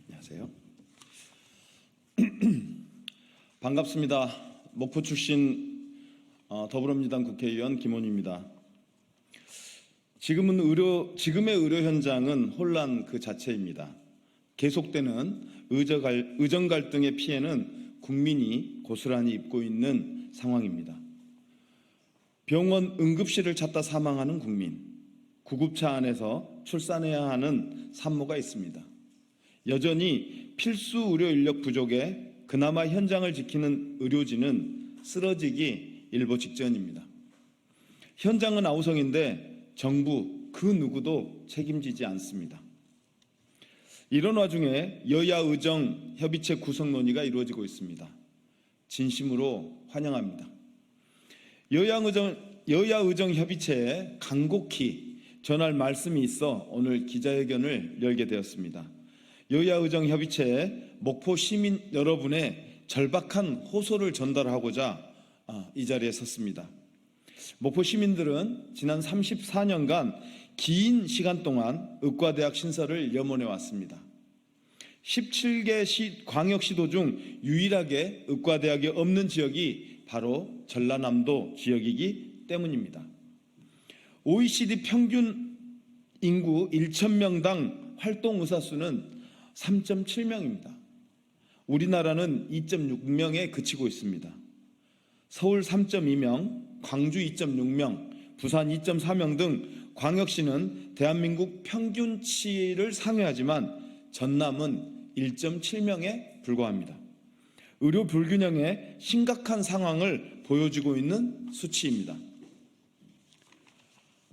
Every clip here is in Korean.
안녕하세요. 반갑습니다. 목포 출신 더불어민주당 국회의원 김원희입니다. 지금의 의료 현장은 혼란 그 자체입니다. 계속되는 의정 갈등의 피해는 국민이 고스란히 입고 있는 상황입니다. 병원 응급실을 찾다 사망하는 국민, 구급차 안에서 출산해야 하는 산모가 있습니다. 여전히 필수 의료 인력 부족에 그나마 현장을 지키는 의료진은 쓰러지기 일보 직전입니다. 현장은 아우성인데 정부 그 누구도 책임지지 않습니다. 이런 와중에 여야 의정 협의체 구성 논의가 이루어지고 있습니다. 진심으로 환영합니다. 여야 의정 협의체에 간곡히 전할 말씀이 있어 오늘 기자회견을 열게 되었습니다. 여야 의정 협의체에 목포 시민 여러분의 절박한 호소를 전달하고자 이 자리에 섰습니다. 목포 시민들은 지난 34년간 긴 시간 동안 의과대학 신설을 염원해 왔습니다. 17개 광역시도 중 유일하게 의과대학이 없는 지역이 바로 전라남도 지역이기 때문입니다. OECD 평균 인구 1,000명당 활동 의사 수는 3.7명입니다. 우리나라는 2.6명에 그치고 있습니다. 서울 3.2명, 광주 2.6명, 부산 2.4명 등 광역시는 대한민국 평균치를 상회하지만 전남은 1.7명에 불과합니다. 의료 불균형의 심각한 상황을 보여주고 있는 수치입니다.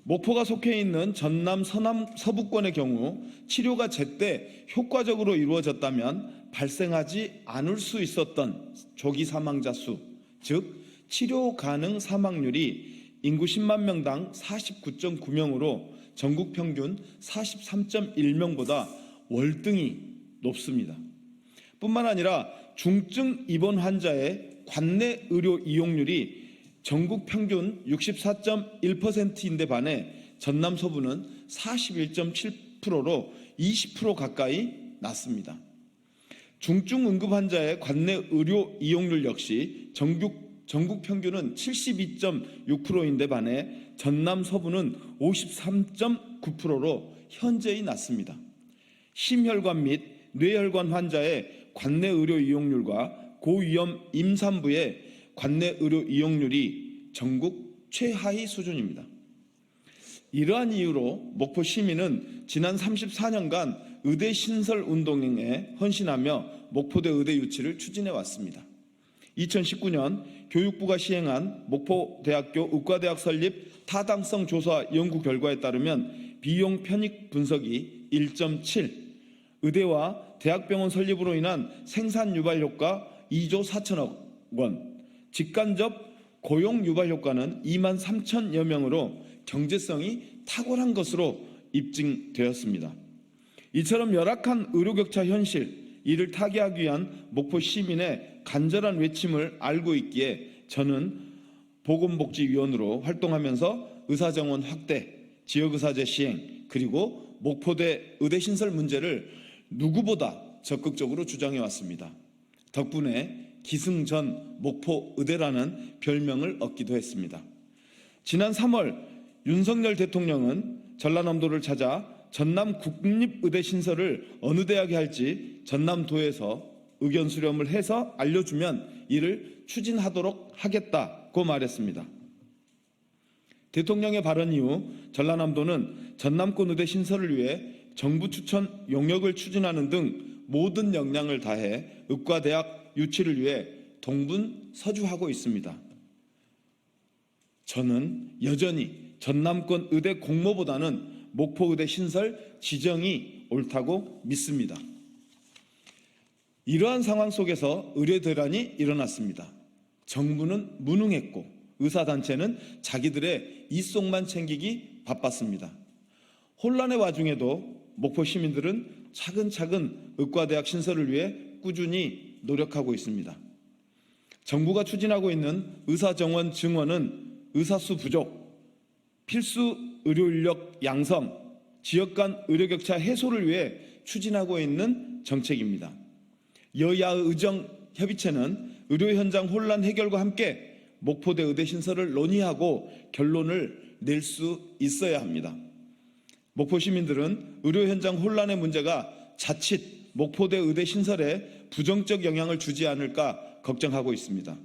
목포가 속해 있는 전남 서부권의 경우 치료가 제때 효과적으로 이루어졌다면 발생하지 않을 수 있었던 조기 사망자 수, 즉 치료 가능 사망률이 인구 10만 명당 49.9명으로 전국 평균 43.1명보다 월등히 높습니다. 뿐만 아니라 중증 입원 환자의 관내 의료 이용률이 전국 평균 64.1%인데 반해 전남 서부는 41.7%로 20% 가까이 낮습니다. 중증 응급 환자의 관내 의료 이용률 역시 전국 평균은 72.6%인데 반해 전남 서부는 53.9%로 현저히 낮습니다. 심혈관 및 뇌혈관 환자의 관내 의료 이용률과 고위험 임산부의 관내 의료 이용률이 전국 최하위 수준입니다. 이러한 이유로 목포 시민은 지난 34년간 의대 신설 운동에 헌신하며 목포대 의대 유치를 추진해 왔습니다. 2019년 교육부가 시행한 목포대학교 의과대학 설립 타당성 조사 연구 결과에 따르면 비용 편익 분석이 1.7, 의대와 대학병원 설립으로 인한 생산 유발 효과 2조 4천억 원, 직간접 고용 유발 효과는 2만 3천여 명으로 경제성이 탁월한 것으로 입증되었습니다. 이처럼 열악한 의료격차 현실, 이를 타개하기 위한 목포 시민의 간절한 외침을 알고 있기에 저는 보건복지위원으로 활동하면서 의사정원 확대, 지역의사제 시행, 그리고 목포대 의대 신설 문제를 누구보다 적극적으로 주장해 왔습니다. 덕분에 기승전 목포의대라는 별명을 얻기도 했습니다. 지난 3월 윤석열 대통령은 전라남도를 찾아 전남 국립의대 신설을 어느 대학에 할지 전남도에서 의견 수렴을 해서 알려주면 이를 추진하도록 하겠다고 말했습니다. 대통령의 발언 이후 전라남도는 전남권 의대 신설을 위해 정부 추천 용역을 추진하는 등 모든 역량을 다해 의과대학 유치를 위해 동분서주하고 있습니다. 저는 여전히 전남권 의대 공모보다는 목포의대 신설 지정이 옳다고 믿습니다. 이러한 상황 속에서 의료 대란이 일어났습니다. 정부는 무능했고 의사단체는 자기들의 이속만 챙기기 바빴습니다. 혼란의 와중에도 목포 시민들은 차근차근 의과대학 신설을 위해 꾸준히 노력하고 있습니다. 정부가 추진하고 있는 의사정원 증원은 의사수 부족, 필수 의료 인력 양성, 지역 간 의료 격차 해소를 위해 추진하고 있는 정책입니다. 여야의 의정 협의체는 의료 현장 혼란 해결과 함께 목포대 의대 신설을 논의하고 결론을 낼 수 있어야 합니다. 목포 시민들은 의료 현장 혼란의 문제가 자칫 목포대 의대 신설에 부정적 영향을 주지 않을까 걱정하고 있습니다.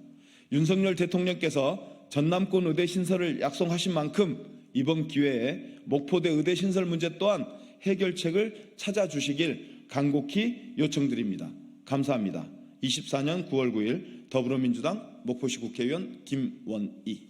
윤석열 대통령께서 전남권 의대 신설을 약속하신 만큼 이번 기회에 목포대 의대 신설 문제 또한 해결책을 찾아주시길 간곡히 요청드립니다. 감사합니다. 24년 9월 9일 더불어민주당 목포시 국회의원 김원희.